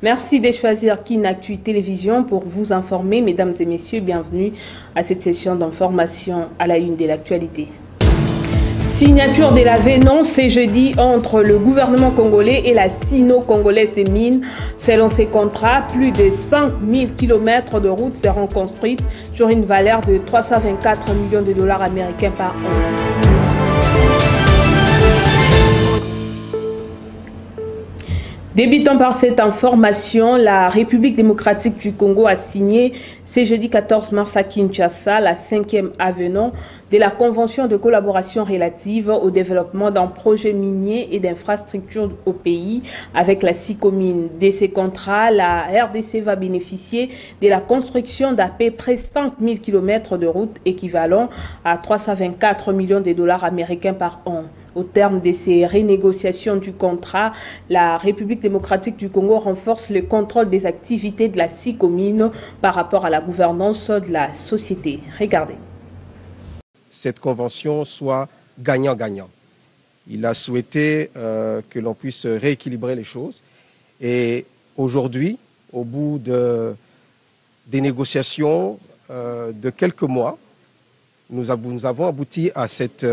Merci de choisir KinActu Télévision pour vous informer. Mesdames et messieurs, bienvenue à cette session d'information à la une de l'actualité. Signature de l'avenant ce jeudi entre le gouvernement congolais et la Sino-Congolaise des mines. Selon ces contrats, plus de 5000 km de routes seront construites sur une valeur de 324 millions de dollars américains par an. Débutant par cette information, la République démocratique du Congo a signé ce jeudi 14 mars à Kinshasa la 5e avenant de la Convention de collaboration relative au développement d'un projet minier et d'infrastructures au pays avec la SICOMINE. De ces contrats, la RDC va bénéficier de la construction d'à peu près 5000 km de routes équivalent à 324 millions de dollars américains par an. Au terme de ces renégociations du contrat, la République démocratique du Congo renforce le contrôle des activités de la SICOMINE par rapport à la gouvernance de la société. Regardez. Cette convention soit gagnant-gagnant. Il a souhaité que l'on puisse rééquilibrer les choses. Et aujourd'hui, au bout des négociations de quelques mois, nous avons abouti à cet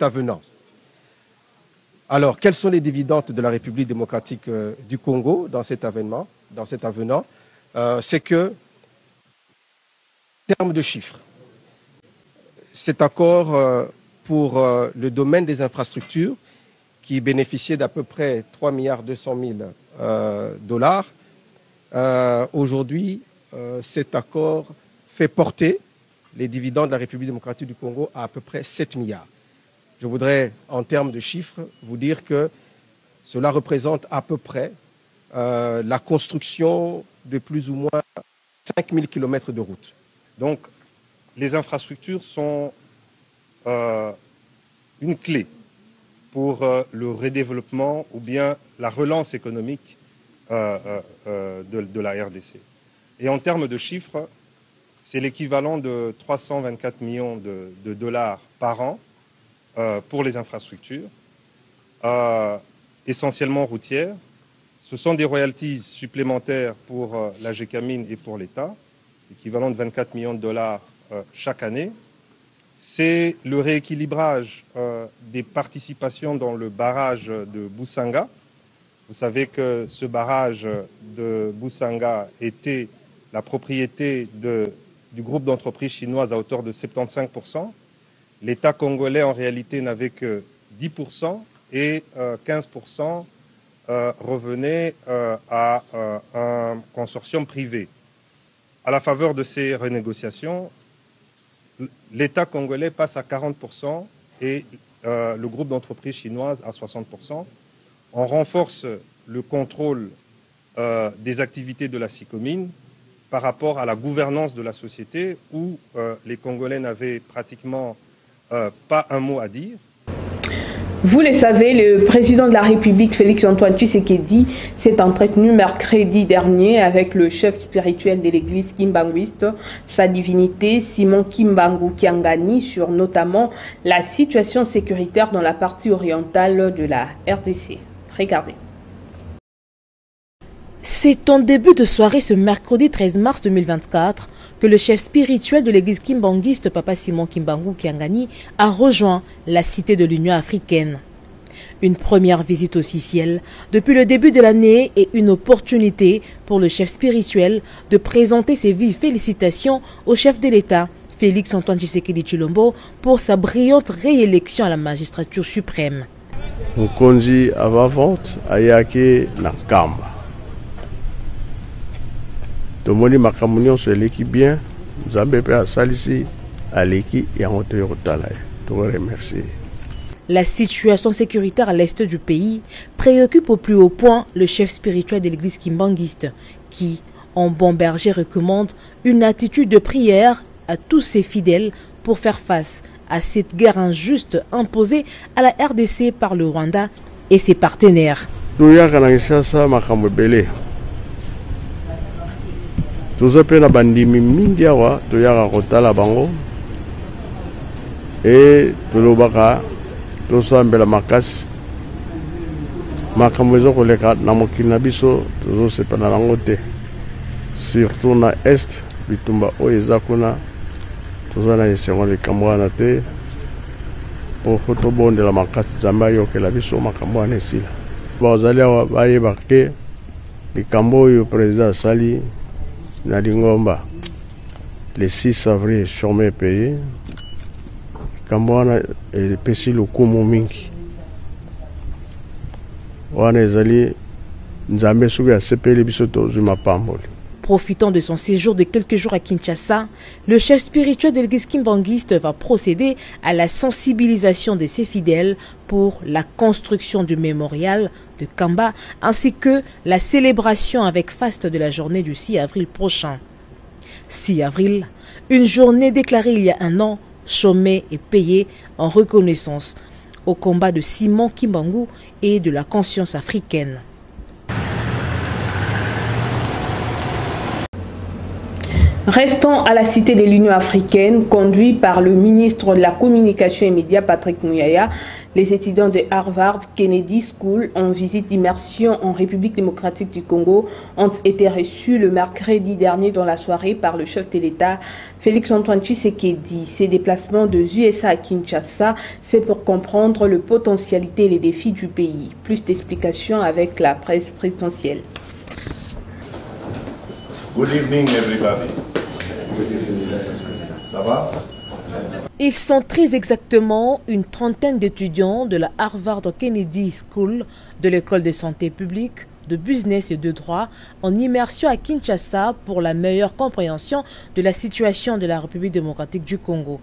avenant. Alors, quels sont les dividendes de la République démocratique du Congo dans cet avenant? C'est que, en termes de chiffres, cet accord pour le domaine des infrastructures, qui bénéficiait d'à peu près 3,2 milliards dollars, aujourd'hui, cet accord fait porter les dividendes de la République démocratique du Congo à peu près 7 milliards. Je voudrais, en termes de chiffres, vous dire que cela représente à peu près la construction de plus ou moins 5000 km de routes. Donc, les infrastructures sont une clé pour le redéveloppement ou bien la relance économique de la RDC. Et en termes de chiffres, c'est l'équivalent de 324 millions de dollars par an pour les infrastructures, essentiellement routières. Ce sont des royalties supplémentaires pour la GECAMINE et pour l'État, équivalent de 24 millions de dollars chaque année. C'est le rééquilibrage des participations dans le barrage de Boussanga. Vous savez que ce barrage de Boussanga était la propriété du groupe d'entreprises chinoises à hauteur de 75%. L'État congolais, en réalité, n'avait que 10% et 15% revenait à un consortium privé. À la faveur de ces renégociations, l'État congolais passe à 40% et le groupe d'entreprises chinoises à 60%. On renforce le contrôle des activités de la SICOMINE par rapport à la gouvernance de la société où les Congolais n'avaient pratiquement pas un mot à dire. Vous le savez, le président de la République, Félix-Antoine Tshisekedi, s'est entretenu mercredi dernier avec le chef spirituel de l'église kimbanguiste, sa divinité Simon Kimbangu Kiangani, sur notamment la situation sécuritaire dans la partie orientale de la RDC. Regardez. C'est en début de soirée ce mercredi 13 mars 2024 que le chef spirituel de l'église kimbanguiste, Papa Simon Kimbangu Kiangani, a rejoint la cité de l'Union africaine. Une première visite officielle depuis le début de l'année et une opportunité pour le chef spirituel de présenter ses vives félicitations au chef de l'État, Félix-Antoine Tshisekedi Tshilombo, pour sa brillante réélection à la magistrature suprême. Mukonzi avavante ayake nankamba. Tomoni makambo nyonso eleki bien, Nzambe pe asalisi aleki yango toyokotala. Je vous remercie. La situation sécuritaire à l'est du pays préoccupe au plus haut point le chef spirituel de l'église kimbanguiste qui, en bon berger, recommande une attitude de prière à tous ses fidèles pour faire face à cette guerre injuste imposée à la RDC par le Rwanda et ses partenaires. Toza pe na bandimi mingi awa toyaka kotala bango e tolobaka tosambela makasi makambo ezokoleka na mokili na biso tozosepela nango te, surtout na est bitumba oyo eza kuna toza na esengo likambo wana te po tobondela makasi nzambe ayokela biso makambo wana esila. Bazali awa bayeba ke likambo oyo président asali na Lingomba le 6 avril chômé payé, likambo wana epesi lokumu mingi wana ezali nzambe soki asepeli biso tozwi mapamboli. Profitant de son séjour de quelques jours à Kinshasa, le chef spirituel de l'église kimbanguiste va procéder à la sensibilisation de ses fidèles pour la construction du mémorial de Kamba ainsi que la célébration avec faste de la journée du 6 avril prochain. 6 avril, une journée déclarée il y a un an, chômée et payée en reconnaissance au combat de Simon Kimbangu et de la conscience africaine. Restons à la Cité de l'Union africaine, conduit par le ministre de la Communication et Médias, Patrick Muyaya. Les étudiants de Harvard Kennedy School en visite d'immersion en République démocratique du Congo ont été reçus le mercredi dernier dans la soirée par le chef de l'État, Félix-Antoine Tshisekedi. Ces déplacements de USA à Kinshasa, c'est pour comprendre le potentialité et les défis du pays. Plus d'explications avec la presse présidentielle. Good evening, everybody. Ça va? Ils sont très exactement une trentaine d'étudiants de la Harvard Kennedy School de l'école de santé publique, de business et de droit en immersion à Kinshasa pour la meilleure compréhension de la situation de la République démocratique du Congo.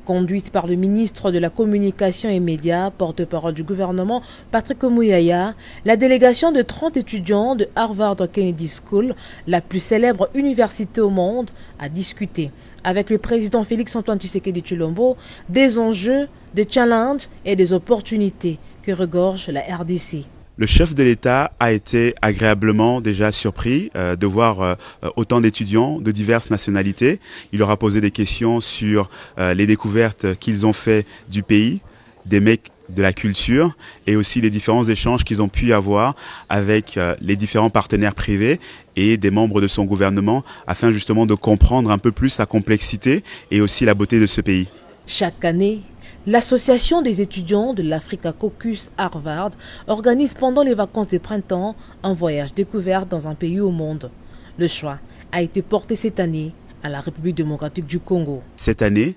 Conduite par le ministre de la Communication et Médias, porte-parole du gouvernement, Patrick Muyaya, la délégation de 30 étudiants de Harvard Kennedy School, la plus célèbre université au monde, a discuté avec le président Félix-Antoine Tshisekedi Tshilombo des enjeux, des challenges et des opportunités que regorge la RDC. Le chef de l'État a été agréablement déjà surpris de voir autant d'étudiants de diverses nationalités. Il leur a posé des questions sur les découvertes qu'ils ont fait du pays, des mecs de la culture et aussi les différents échanges qu'ils ont pu avoir avec les différents partenaires privés et des membres de son gouvernement afin justement de comprendre un peu plus sa complexité et aussi la beauté de ce pays. Chaque année, l'association des étudiants de l'Africa Caucus Harvard organise pendant les vacances de printemps un voyage découvert dans un pays au monde. Le choix a été porté cette année à la République démocratique du Congo. Cette année,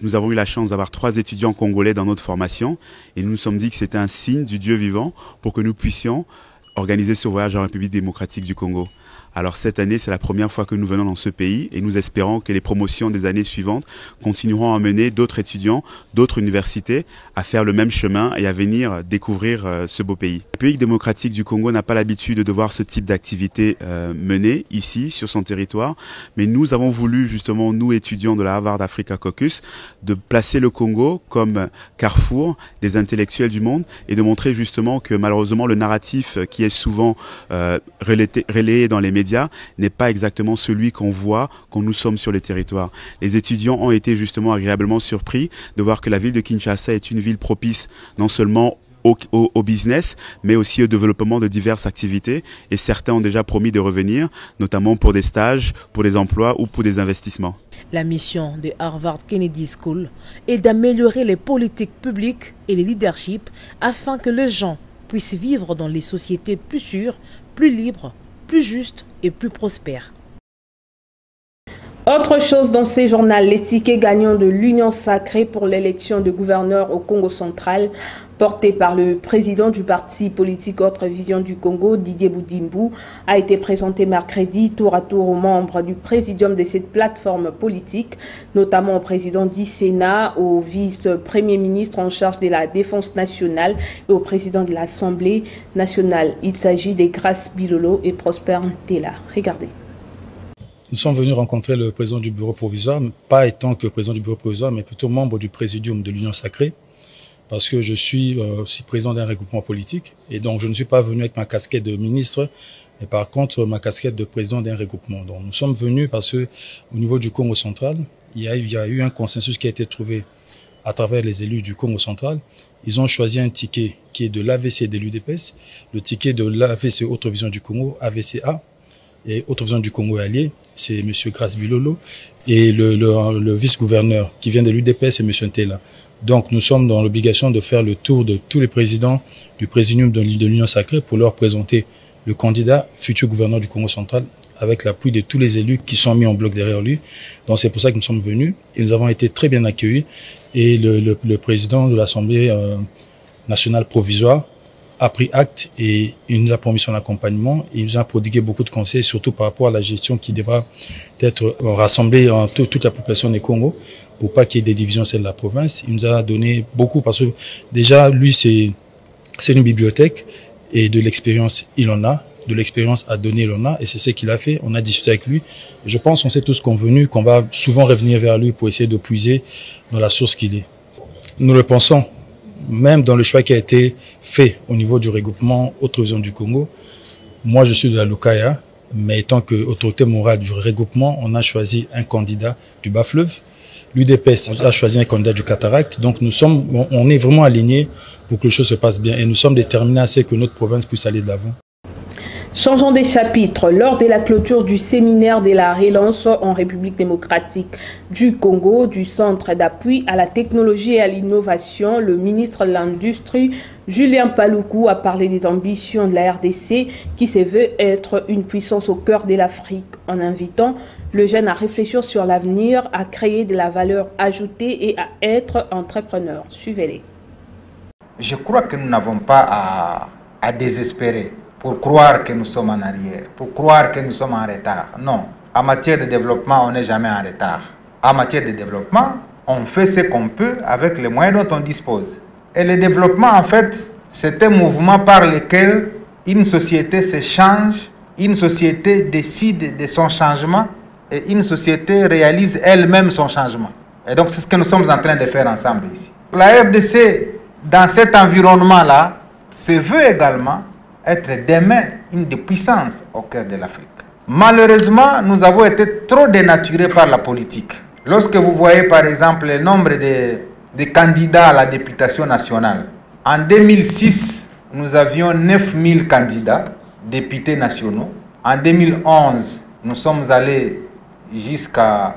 nous avons eu la chance d'avoir 3 étudiants congolais dans notre formation et nous nous sommes dit que c'était un signe du Dieu vivant pour que nous puissions organiser ce voyage en République démocratique du Congo. Alors cette année, c'est la première fois que nous venons dans ce pays et nous espérons que les promotions des années suivantes continueront à mener d'autres étudiants, d'autres universités à faire le même chemin et à venir découvrir ce beau pays. La République démocratique du Congo n'a pas l'habitude de voir ce type d'activité menée ici, sur son territoire, mais nous avons voulu justement, nous étudiants de la Harvard Africa Caucus, de placer le Congo comme carrefour des intellectuels du monde et de montrer justement que malheureusement le narratif qui est souvent relayé dans les médias n'est pas exactement celui qu'on voit quand nous sommes sur les territoires. Les étudiants ont été justement agréablement surpris de voir que la ville de Kinshasa est une ville propice non seulement au business, mais aussi au développement de diverses activités et certains ont déjà promis de revenir, notamment pour des stages, pour des emplois ou pour des investissements. La mission de Harvard Kennedy School est d'améliorer les politiques publiques et les leaderships afin que les gens puissent vivre dans les sociétés plus sûres, plus libres, plus juste et plus prospère. Autre chose dans ces journaux, les tickets gagnants de l'Union sacrée pour l'élection de gouverneur au Congo central, porté par le président du parti politique Autre Vision du Congo, Didier Boudimbu, a été présenté mercredi tour à tour aux membres du présidium de cette plateforme politique, notamment au président du Sénat, au vice-premier ministre en charge de la défense nationale et au président de l'Assemblée nationale. Il s'agit de Grace Bilolo et Prosper Ntela. Regardez. Nous sommes venus rencontrer le président du bureau provisoire, pas étant que président du bureau provisoire, mais plutôt membre du présidium de l'Union sacrée, parce que je suis aussi président d'un regroupement politique, et donc je ne suis pas venu avec ma casquette de ministre, mais par contre ma casquette de président d'un regroupement. Donc nous sommes venus parce que au niveau du Congo central, il y a eu un consensus qui a été trouvé à travers les élus du Congo central. Ils ont choisi un ticket qui est de l'AVC de l'UDPS, le ticket de l'AVC Autre Vision du Congo, AVCA, et Autre Vision du Congo allié, c'est M. Grace Bilolo, et le vice-gouverneur qui vient de l'UDPS, c'est M. Ntela. Donc nous sommes dans l'obligation de faire le tour de tous les présidents du Présidium de l'Union sacrée pour leur présenter le candidat futur gouverneur du Congo central avec l'appui de tous les élus qui sont mis en bloc derrière lui. Donc c'est pour ça que nous sommes venus et nous avons été très bien accueillis. Et le président de l'Assemblée nationale provisoire a pris acte et il nous a promis son accompagnement. Il nous a prodigué beaucoup de conseils, surtout par rapport à la gestion qui devra être rassemblée en toute la population des Congo pour pas qu'il y ait des divisions celle de la province. Il nous a donné beaucoup parce que déjà, lui, c'est une bibliothèque et de l'expérience, il en a. De l'expérience à donner, il en a. Et c'est ce qu'il a fait. On a discuté avec lui. Et je pense qu'on s'est tous convenus qu'on va souvent revenir vers lui pour essayer de puiser dans la source qu'il est. Nous le pensons. Même dans le choix qui a été fait au niveau du regroupement Autre Vision du Congo, moi je suis de la Lukaya, mais étant qu'autorité morale du regroupement, on a choisi un candidat du Bas-Fleuve. L'UDPS a choisi un candidat du Cataracte. Donc on est vraiment alignés pour que les choses se passent bien. Et nous sommes déterminés à ce que notre province puisse aller de l'avant. Changeons des chapitres. Lors de la clôture du séminaire de la relance en République démocratique du Congo, du Centre d'appui à la technologie et à l'innovation, le ministre de l'Industrie, Julien Paluku, a parlé des ambitions de la RDC qui se veut être une puissance au cœur de l'Afrique, en invitant le jeune à réfléchir sur l'avenir, à créer de la valeur ajoutée et à être entrepreneur. Suivez-les. Je crois que nous n'avons pas à désespérer pour croire que nous sommes en arrière, pour croire que nous sommes en retard. Non, en matière de développement, on n'est jamais en retard. En matière de développement, on fait ce qu'on peut avec les moyens dont on dispose. Et le développement, en fait, c'est un mouvement par lequel une société se change, une société décide de son changement et une société réalise elle-même son changement. Et donc, c'est ce que nous sommes en train de faire ensemble ici. La RDC, dans cet environnement-là, se veut également être demain une des puissances au cœur de l'Afrique. Malheureusement, nous avons été trop dénaturés par la politique. Lorsque vous voyez par exemple le nombre de candidats à la députation nationale, en 2006, nous avions 9000 candidats, députés nationaux. En 2011, nous sommes allés jusqu'à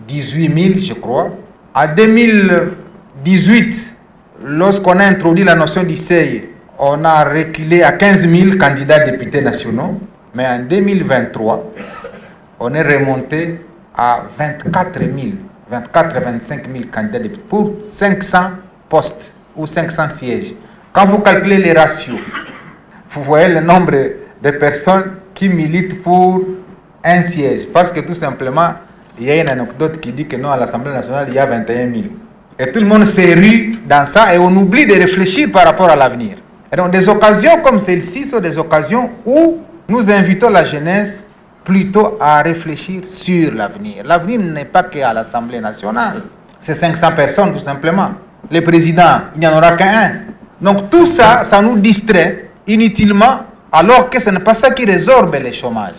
18 000, je crois. En 2018, lorsqu'on a introduit la notion du seuil, on a reculé à 15 000 candidats députés nationaux. Mais en 2023, on est remonté à 24 000, 25 000 candidats députés pour 500 postes ou 500 sièges. Quand vous calculez les ratios, vous voyez le nombre de personnes qui militent pour un siège. Parce que tout simplement, il y a une anecdote qui dit que non, à l'Assemblée nationale, il y a 21 000. Et tout le monde s'est ru dans ça et on oublie de réfléchir par rapport à l'avenir. Et donc des occasions comme celle-ci sont des occasions où nous invitons la jeunesse plutôt à réfléchir sur l'avenir. L'avenir n'est pas qu'à l'Assemblée nationale. C'est 500 personnes tout simplement. Les présidents, il n'y en aura qu'un. Donc tout ça, ça nous distrait inutilement alors que ce n'est pas ça qui résorbe le chômage.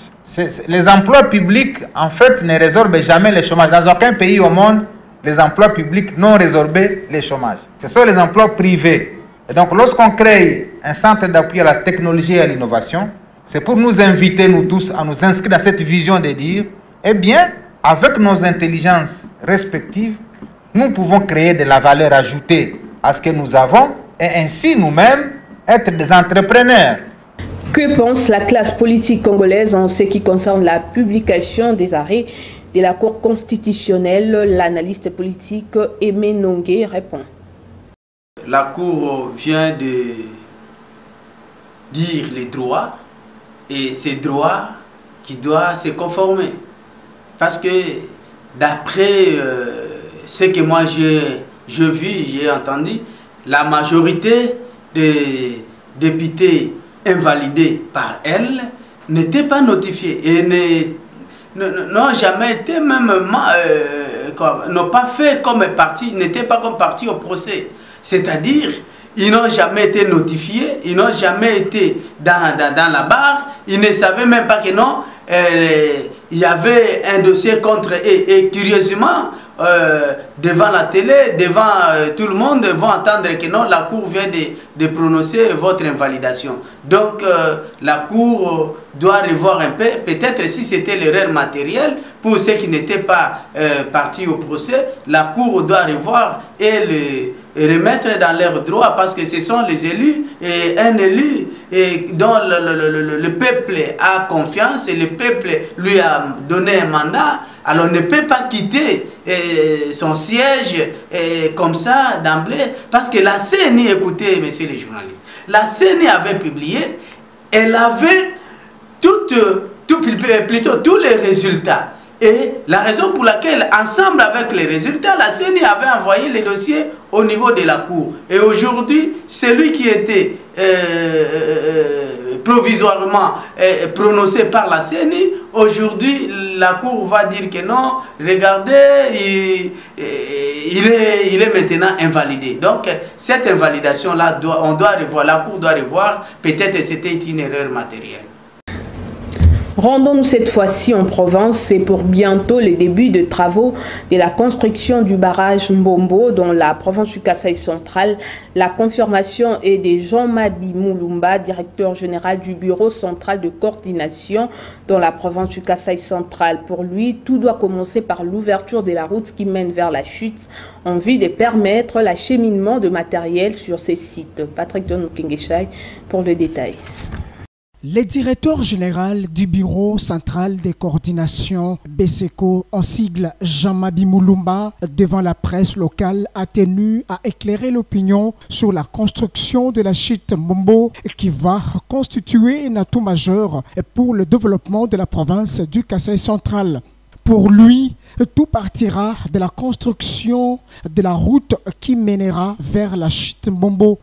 Les emplois publics, en fait, ne résorbent jamais le chômage. Dans aucun pays au monde, les emplois publics n'ont résorbé le chômage. Ce sont les emplois privés. Et donc, lorsqu'on crée un centre d'appui à la technologie et à l'innovation, c'est pour nous inviter, nous tous, à nous inscrire dans cette vision de dire, eh bien, avec nos intelligences respectives, nous pouvons créer de la valeur ajoutée à ce que nous avons et ainsi nous-mêmes être des entrepreneurs. Que pense la classe politique congolaise en ce qui concerne la publication des arrêts de la Cour constitutionnelle? L'analyste politique Aimé Nongué répond. La Cour vient de dire les droits et ces droits qui doivent se conformer. Parce que d'après ce que moi j'ai vu, j'ai entendu, la majorité des députés invalidés par elle n'étaient pas notifiés et n'ont jamais été même n'ont pas fait comme partie, n'étaient pas comme partie au procès. C'est-à-dire, ils n'ont jamais été notifiés, ils n'ont jamais été dans la barre, ils ne savaient même pas que non, il y avait un dossier contre eux. Et curieusement, devant la télé, devant tout le monde, vont entendre que non, la Cour vient de prononcer votre invalidation. Donc la Cour doit revoir un peu, peut-être si c'était l'erreur matérielle, pour ceux qui n'étaient pas partis au procès, la Cour doit revoir et remettre dans leurs droits, parce que ce sont les élus, et un élu dont le peuple a confiance et le peuple lui a donné un mandat. Alors on ne peut pas quitter son siège comme ça d'emblée, parce que la CENI, écoutez messieurs les journalistes, la CENI avait publié, elle avait plutôt tous les résultats. Et la raison pour laquelle, ensemble avec les résultats, la CENI avait envoyé les dossiers au niveau de la Cour. Et aujourd'hui, celui qui était provisoirement prononcé par la CENI, aujourd'hui, la Cour va dire que non, regardez, il est maintenant invalidé. Donc, cette invalidation-là, on doit revoir, la Cour doit revoir, peut-être que c'était une erreur matérielle. Rendons-nous cette fois-ci en Provence. C'est pour bientôt les débuts de travaux de la construction du barrage Mbombo dans la province du Kasaï central. La confirmation est de Jean-Mabi Moulumba, directeur général du bureau central de coordination dans la province du Kasaï central. Pour lui, tout doit commencer par l'ouverture de la route qui mène vers la chute en vue de permettre l'acheminement de matériel sur ces sites. Patrick Donou-Kengeshai pour le détail. Le directeur général du bureau central de coordination BSECO, en sigle Jean-Mabi Moulumba, devant la presse locale, a tenu à éclairer l'opinion sur la construction de la chute Mbombo qui va constituer un atout majeur pour le développement de la province du Kasaï central. Pour lui, tout partira de la construction de la route qui mènera vers la chute Mbombo,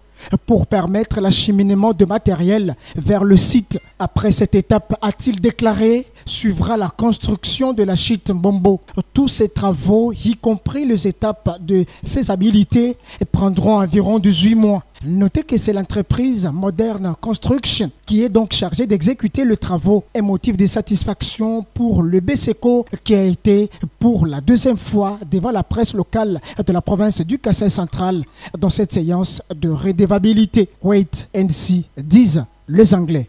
pour permettre l'acheminement de matériel vers le site. Après cette étape, a-t-il déclaré, suivra la construction de la chute Mbombo. Tous ces travaux, y compris les étapes de faisabilité, prendront environ 18 mois. Notez que c'est l'entreprise Modern Construction qui est donc chargée d'exécuter le travaux. Un motif de satisfaction pour le BSECO qui a été pour la deuxième fois devant la presse locale de la province du Kasaï central dans cette séance de redevabilité. Wait and see, disent les Anglais.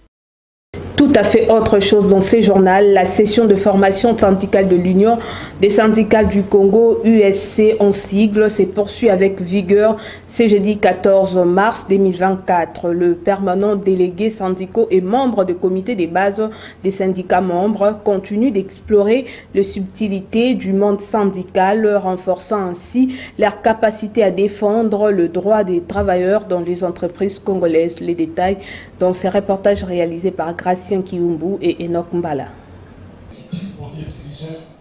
Tout à fait autre chose dans ces journaux, la session de formation syndicale de l'Union des syndicats du Congo, USC en sigle, se poursuit avec vigueur ce jeudi 14 mars 2024. Le permanent délégué syndicaux et membre du comité des bases des syndicats membres continue d'explorer les subtilités du monde syndical, renforçant ainsi leur capacité à défendre le droit des travailleurs dans les entreprises congolaises. Les détails dans ces reportages réalisés par Gracien Kiumbu et Enoch Mbala.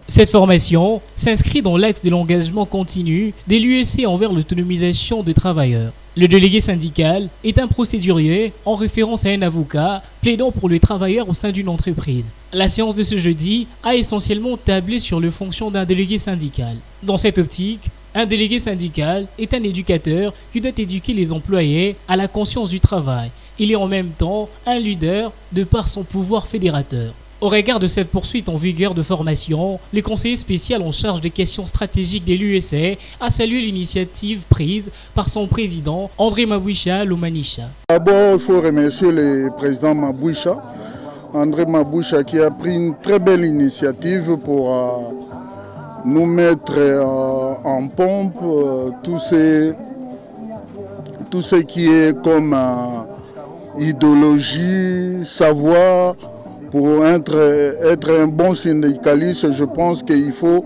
Cette formation s'inscrit dans l'axe de l'engagement continu de l'USC envers l'autonomisation des travailleurs. Le délégué syndical est un procédurier en référence à un avocat plaidant pour les travailleurs au sein d'une entreprise. La séance de ce jeudi a essentiellement tablé sur les fonctions d'un délégué syndical. Dans cette optique, un délégué syndical est un éducateur qui doit éduquer les employés à la conscience du travail. Il est en même temps un leader de par son pouvoir fédérateur. Au regard de cette poursuite en vigueur de formation, le conseiller spécial en charge des questions stratégiques de l'USC a salué l'initiative prise par son président André Mabouicha Lomanisha. D'abord, il faut remercier le président Mabouicha, André Mabouicha, qui a pris une très belle initiative pour nous mettre en pompe tout ce qui est comme idéologie, savoir. Pour être un bon syndicaliste, je pense qu'il faut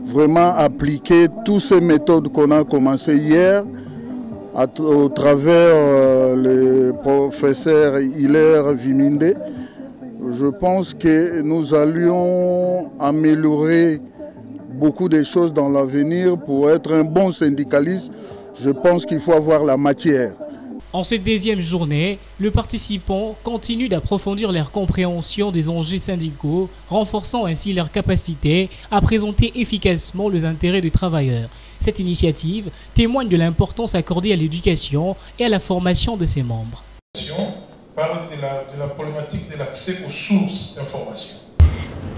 vraiment appliquer toutes ces méthodes qu'on a commencé hier au travers le professeur Hilaire Viminde. Je pense que nous allions améliorer beaucoup de choses dans l'avenir. Pour être un bon syndicaliste, je pense qu'il faut avoir la matière. En cette deuxième journée, les participants continuent d'approfondir leur compréhension des enjeux syndicaux, renforçant ainsi leur capacité à présenter efficacement les intérêts des travailleurs. Cette initiative témoigne de l'importance accordée à l'éducation et à la formation de ses membres. Parle de la problématique de l'accès aux sources d'information.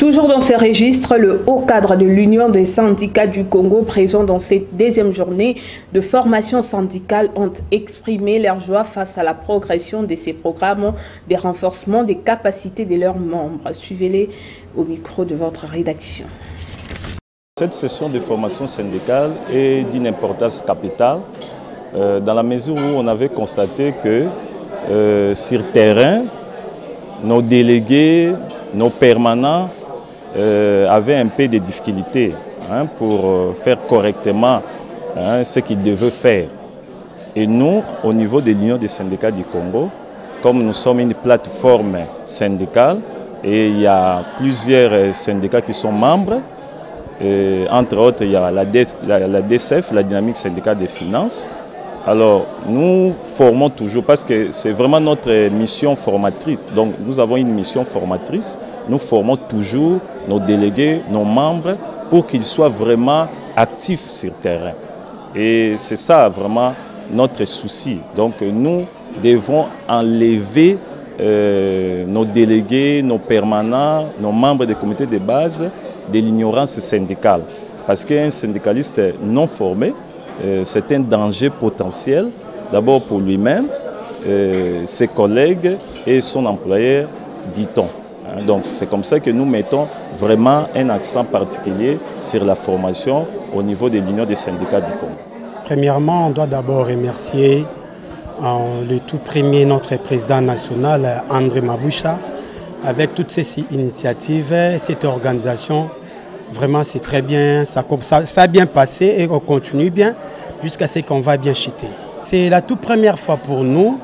Toujours dans ces registres, le haut cadre de l'Union des syndicats du Congo, présent dans cette deuxième journée de formation syndicale, ont exprimé leur joie face à la progression de ces programmes de renforcement des capacités de leurs membres. Suivez-les au micro de votre rédaction. Cette session de formation syndicale est d'une importance capitale dans la mesure où on avait constaté que sur terrain, nos délégués, nos permanents avaient un peu de difficultés pour faire correctement ce qu'ils devaient faire. Et nous, au niveau de l'Union des syndicats du Congo, comme nous sommes une plateforme syndicale et il y a plusieurs syndicats qui sont membres, entre autres il y a la DCF, la dynamique syndicale des finances. Alors nous formons toujours, parce que c'est vraiment notre mission formatrice, donc nous avons une mission formatrice, nous formons toujours nos délégués, nos membres, pour qu'ils soient vraiment actifs sur le terrain. Et c'est ça vraiment notre souci. Donc nous devons enlever nos délégués, nos permanents, nos membres des comités de base de l'ignorance syndicale. Parce qu'un syndicaliste non formé, c'est un danger potentiel, d'abord pour lui-même, ses collègues et son employeur, dit-on. Donc c'est comme ça que nous mettons vraiment un accent particulier sur la formation au niveau de l'Union des syndicats du Congo. Premièrement, on doit d'abord remercier le tout premier notre président national, André Maboucha, avec toutes ces initiatives, cette organisation. Vraiment, c'est très bien, ça a bien passé et on continue bien jusqu'à ce qu'on va bien chuter. C'est la toute première fois pour nous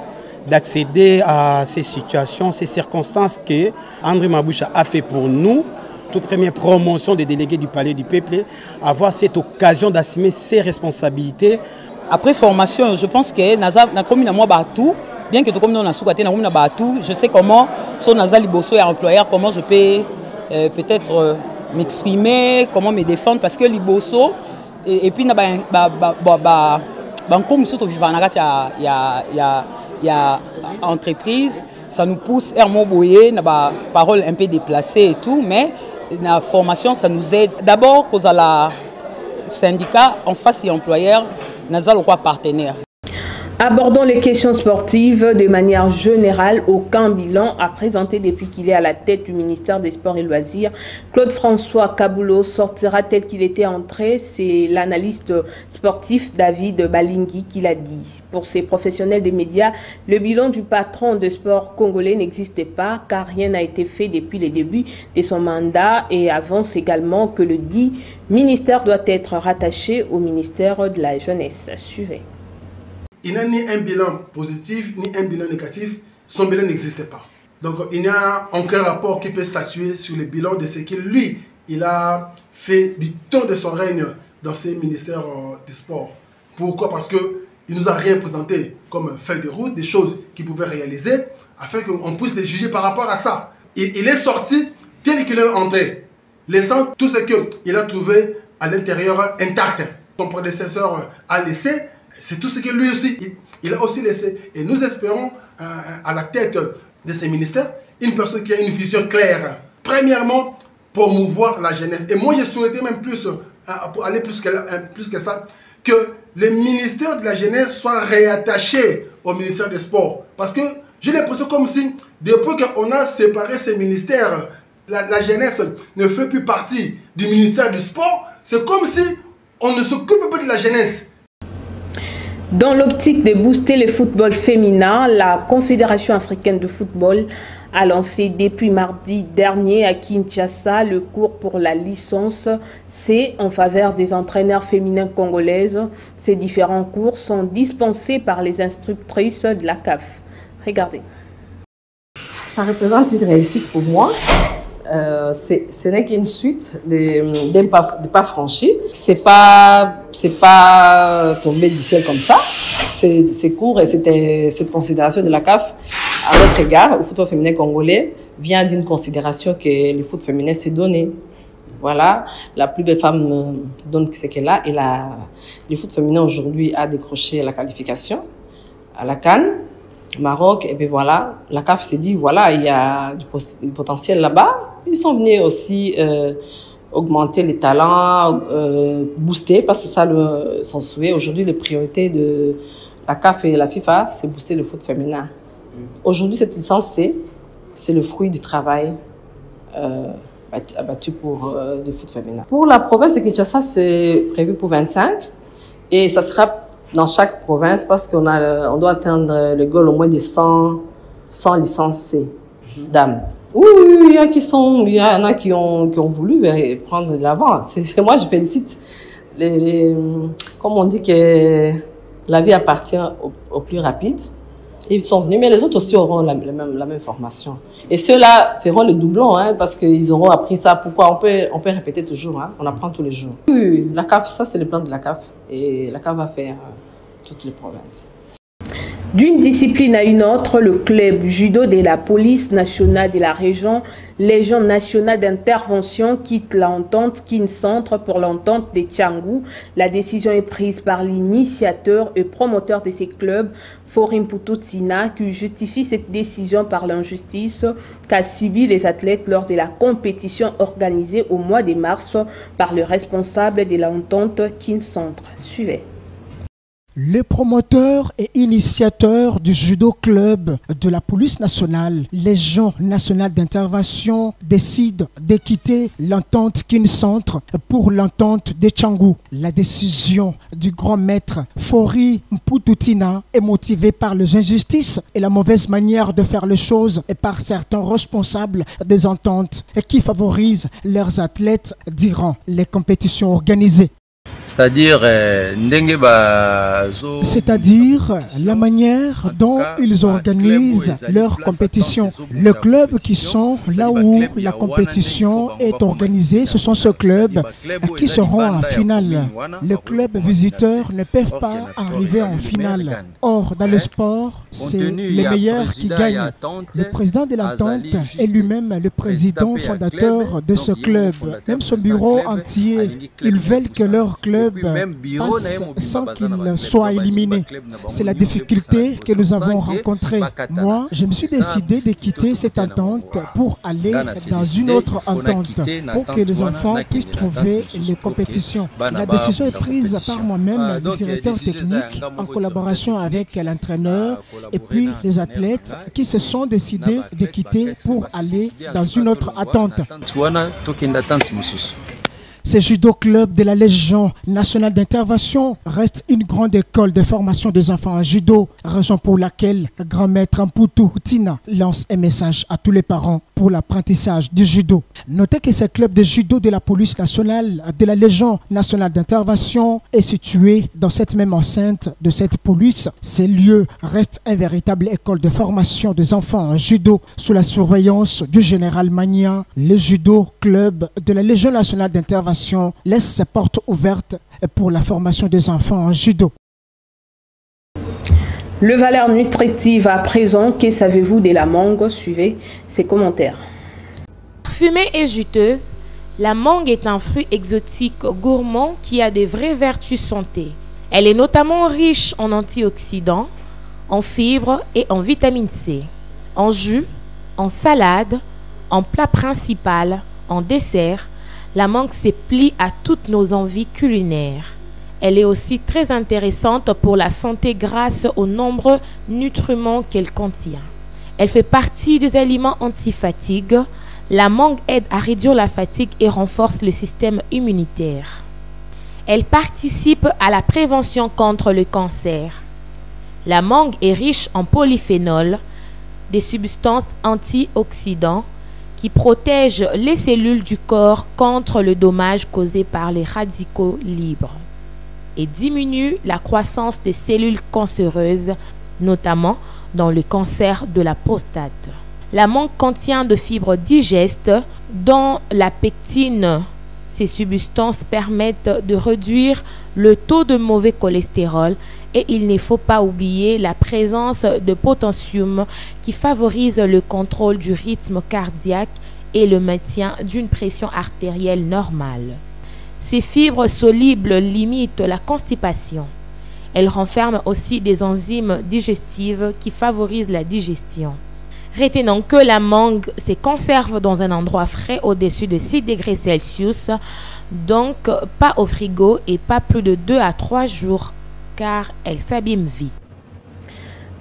d'accéder à ces situations, ces circonstances que André Maboucha a fait pour nous. Toute première promotion des délégués du Palais du Peuple, avoir cette occasion d'assumer ses responsabilités. Après formation, je pense que na commune moi batou, bien que comme on a sous-côté na commune batou, je sais comment son Naza Liboso est employeur, comment je peux peut-être m'exprimer, comment me défendre, parce que Liboso et puis na comme surtout vivant il y a entreprise, ça nous pousse à m'envoyer na parole un peu déplacée et tout, mais la formation ça nous aide d'abord cause à la syndicat en face et employeur nazal quoi partenaire. Abordons les questions sportives de manière générale. Aucun bilan à présenter depuis qu'il est à la tête du ministère des Sports et Loisirs. Claude-François Kaboulot sortira tel qu'il était entré. C'est l'analyste sportif David Balingui qui l'a dit. Pour ces professionnels des médias, le bilan du patron de sport congolais n'existait pas car rien n'a été fait depuis le début de son mandat et avance également que le dit ministère doit être rattaché au ministère de la Jeunesse. Suivez. Il n'a ni un bilan positif, ni un bilan négatif. Son bilan n'existe pas. Donc, il n'y a aucun rapport qui peut statuer sur le bilan de ce qu'il, lui, il a fait du temps de son règne dans ces ministères du sport. Pourquoi? Parce qu'il ne nous a rien présenté comme feuille de route, des choses qu'il pouvait réaliser, afin qu'on puisse les juger par rapport à ça. Il est sorti tel qu'il est entré, laissant tout ce qu'il a trouvé à l'intérieur intact. Son prédécesseur a laissé. C'est tout ce que lui aussi, il a aussi laissé. Et nous espérons à la tête de ces ministères, une personne qui a une vision claire. Premièrement, promouvoir la jeunesse. Et moi, je souhaitais même plus, pour aller plus que ça, que le ministère de la jeunesse soit réattaché au ministère des Sports. Parce que j'ai l'impression comme si, depuis qu'on a séparé ces ministères, la jeunesse ne fait plus partie du ministère du Sport. C'est comme si on ne s'occupe pas de la jeunesse. Dans l'optique de booster le football féminin, la Confédération africaine de football a lancé depuis mardi dernier à Kinshasa le cours pour la licence C en faveur des entraîneurs féminins congolaises. Ces différents cours sont dispensés par les instructrices de la CAF. Regardez. Ça représente une réussite pour moi. Ce n'est qu'une suite de pas franchis. C'est pas tombé du ciel comme ça. Ces cours et cette considération de la CAF à notre égard au football féminin congolais vient d'une considération que le foot féminin s'est donné. Voilà, la plus belle femme donne ce qu'elle a et le foot féminin aujourd'hui a décroché la qualification à la CAN. Maroc, et bien voilà, la CAF s'est dit, voilà, il y a du potentiel là-bas. Ils sont venus aussi augmenter les talents, booster, parce que c'est ça son souhait. Aujourd'hui, les priorités de la CAF et la FIFA, c'est booster le foot féminin. Aujourd'hui, cette licence C, c'est le fruit du travail abattu pour le foot féminin. Pour la province de Kinshasa, c'est prévu pour 25, et ça sera dans chaque province, parce qu'on doit atteindre le goal au moins de 100 licences C dames. Oui, il y en a qui ont voulu prendre de l'avant. Moi, je félicite comme on dit que la vie appartient au plus rapide. Ils sont venus, mais les autres aussi auront la même formation. Et ceux-là feront le doublon, parce qu'ils auront appris ça. Pourquoi on peut répéter toujours, on apprend tous les jours. Oui, la CAF, ça c'est le plan de la CAF. Et la CAF va faire toutes les provinces. D'une discipline à une autre, le club judo de la police nationale de la région, Légion nationale d'intervention, quitte l'entente Kin-Centre pour l'entente des Tchangou. La décision est prise par l'initiateur et promoteur de ces clubs, Forim Poutou-Tina, qui justifie cette décision par l'injustice qu'a subi les athlètes lors de la compétition organisée au mois de mars par le responsable de l'entente Kin-Centre. Suivez. Le promoteur et initiateur du judo club de la police nationale, Légion nationale d'intervention, décide de quitter l'entente Kin-Centre pour l'entente des Tchangou. La décision du grand maître Fori Mpoutou-Tina est motivée par les injustices et la mauvaise manière de faire les choses et par certains responsables des ententes qui favorisent leurs athlètes durant les compétitions organisées. C'est-à-dire la manière dont ils organisent leurs compétitions. Le club qui sont là où la compétition est organisée, ce sont ceux clubs qui seront en finale. Les clubs visiteurs ne peuvent pas arriver en finale. Or, dans le sport, c'est les meilleurs qui gagnent. Le président de l'entente est lui-même le président fondateur de ce club. Même son bureau entier, ils veulent que leur club passe sans qu'il soit éliminé. C'est la difficulté que nous avons rencontrée. Moi, je me suis décidé de quitter cette entente pour aller dans une autre entente, pour que les enfants puissent trouver les compétitions. La décision est prise par moi-même, le directeur technique, en collaboration avec l'entraîneur et puis les athlètes qui se sont décidés de quitter pour aller dans une autre entente. Ce judo club de la Légion nationale d'intervention reste une grande école de formation des enfants en judo, raison pour laquelle grand maître Mpoutou-Tina lance un message à tous les parents pour l'apprentissage du judo. Notez que ce club de judo de la police nationale de la Légion nationale d'intervention est situé dans cette même enceinte de cette police. Ces lieux restent une véritable école de formation des enfants en judo sous la surveillance du général Magnan. Le judo club de la Légion nationale d'intervention laisse ses portes ouvertes pour la formation des enfants en judo. Le valeur nutritive à présent, que savez-vous de la mangue? Suivez ces commentaires. Fumée et juteuse, la mangue est un fruit exotique gourmand qui a des vraies vertus santé. Elle est notamment riche en antioxydants, en fibres et en vitamine C. En jus, en salade, en plat principal, en dessert, la mangue se plie à toutes nos envies culinaires. Elle est aussi très intéressante pour la santé grâce aux nombreux nutriments qu'elle contient. Elle fait partie des aliments anti-fatigue. La mangue aide à réduire la fatigue et renforce le système immunitaire. Elle participe à la prévention contre le cancer. La mangue est riche en polyphénols, des substances antioxydants, qui protège les cellules du corps contre le dommage causé par les radicaux libres et diminue la croissance des cellules cancéreuses, notamment dans le cancer de la prostate. La mangue contient de fibres digestes, dont la pectine. Ces substances permettent de réduire le taux de mauvais cholestérol et il ne faut pas oublier la présence de potassium qui favorise le contrôle du rythme cardiaque et le maintien d'une pression artérielle normale. Ces fibres solubles limitent la constipation. Elle renferme aussi des enzymes digestives qui favorisent la digestion. Retenons que la mangue se conserve dans un endroit frais au-dessus de 6 degrés Celsius, donc pas au frigo et pas plus de 2 à 3 jours car elle s'abîme vite.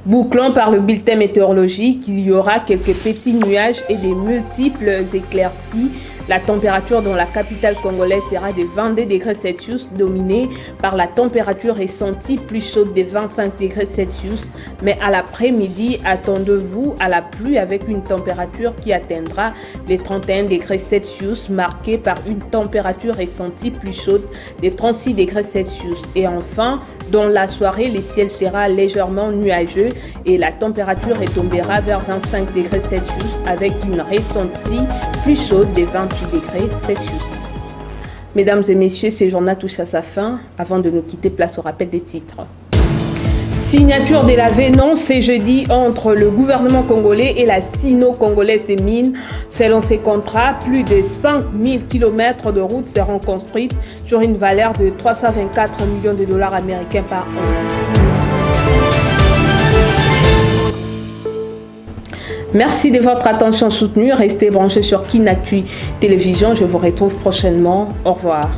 Bouclons par le bulletin météorologique. Il y aura quelques petits nuages et des multiples éclaircies. La température dans la capitale congolaise sera de 22 degrés Celsius, dominée par la température ressentie plus chaude de 25 degrés Celsius. Mais à l'après-midi, attendez-vous à la pluie avec une température qui atteindra les 31 degrés Celsius, marquée par une température ressentie plus chaude de 36 degrés Celsius. Et enfin, dans la soirée, le ciel sera légèrement nuageux et la température retombera vers 25 degrés Celsius avec une ressentie plus chaude de 28 degrés Celsius. Mesdames et messieurs, ce journal touche à sa fin. Avant de nous quitter, place au rappel des titres. Signature de l'avenant ce jeudi entre le gouvernement congolais et la sino-congolaise des mines. Selon ces contrats, plus de 5000 km de routes seront construites sur une valeur de 324 millions de dollars américains par an. Merci de votre attention soutenue. Restez branchés sur Kinactu Télévision. Je vous retrouve prochainement. Au revoir.